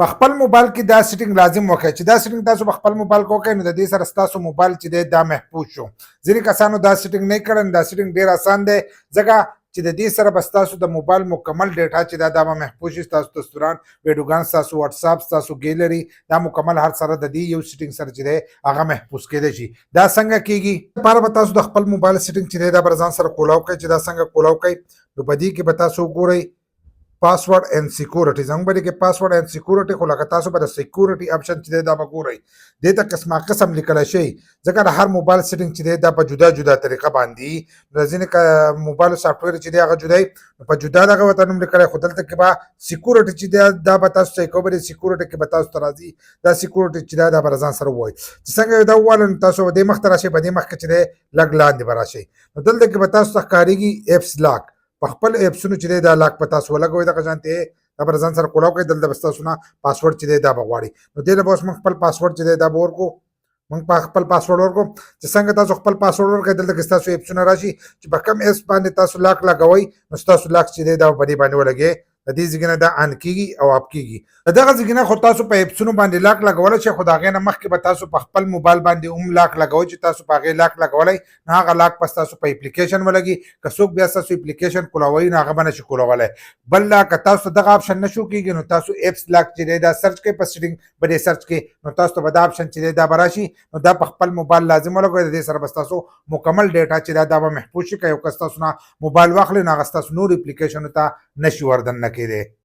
په خپل موبایل کې دا سیټنګ لازم وکړئ چې دا سیټنګ تاسو په خپل موبایل کې وکړئ نو د دې سره ستاسو موبایل چې دی دا محفوظ شو. ځینې کسانو دا سیټنګ نه کړی نو دا سیټنګ ډېر اسان دی ځکه چې د دې سره به ستاسو د موبایل مکمل ډیټا چې دا به محفوظ شي. ستاسو تصویران، ویډیوګان، ستاسو واتساپ، ستاسو ګیلري دا مکمل هر سره د دې یو سیټنګ سره چې دی هغه محفوظ کېدی شي. دا څنګه کېږي؟ لپاره به تاسو د خپل موبایل سیټنګ چې دی دا به ځان سره کولاو کړئ. چې دا څنګه کولاو کوئ نو په دې کې به تاسو وګورئ پاسورډ اینڈ سکیورټي. زموږ به کې پاسورډ اینڈ سکیورټي خو لکه تاسو به د سکیورټي آپشن چې دی دا به ګورئ. دې ته قسمه قسم لیکلی شي ځکه د هر موبایل سیټنګ چې دی دا په جدا جدا طریقه باندې د ځینې موبایل سافټویر چې دی هغه جدا وي په جدا دغه ورته نوم لیکلی خو دلته کې به سکیورټي چې دی دا به تاسو ته کوم سکیورټي کې به تاسو ته راځي. دا سکیورټي چې دا به ځان سره ووایي چې څنګه دا ووایو نو تاسو دې مخ ته راشئ. په دې مخ کې چې دی لږ لاندې به راشئ نو دلته کې به تاسو ته ښکارېږي ایپس لاک. په خپل ایپسونو چې دی دا لاک په تاسو ولګوئ دغه شانتې دا به ځان سره کولاو کوئ. دلته به ستاسو نه پاسورډ چې دی دا به غواړي نو دې له به اوس موږ خپل پاسورډ چې دی دا به ورکړو. موږ په خپل پاسورډ ورکړو چې څنګه تاسو خپل پاسورډ ورکړئ دلته کې ستاسو ایپسونه راشي چې په کوم ایپس باندې تاسو لاک لګوئ نو ستاسو لاک چې دی دا په دې باندې ولګي. د دې ځای نه دا آن کېږي او اپ کېږي. د دغه ځای نه خو تاسو په ایپسونو باندې لاک لګولی شئ خو د هغې نه مخکې به تاسو په خپل موبایل باندې هم لاک لګوئ چې تاسو په هغې لاک لګولی نو هغه لاک به ستاسو په اپلیکیشن ولګي. که څوک بیا ستاسو اپلیکیشن کولاوي نو هغه به نشي کولاولی. بل لا که تاسو ته دغه آپشن نشو کېږي نو تاسو ایپس لاک چې دی دا سرچ کوئ په سیټنګ به دې سرچ کې نو تاسو ته به دا آپشن چې دی دا به راشي نو دا په خپل موبایل لازم ولګوئ. د دې سره به ستاسو مکمل ډیټا چې دا به محفوظ شي. که یو کس تاسو نه موبایل واخلي نو هغه ستاسو نور اپلیکیشنو ته نشي وردن نه کېدی.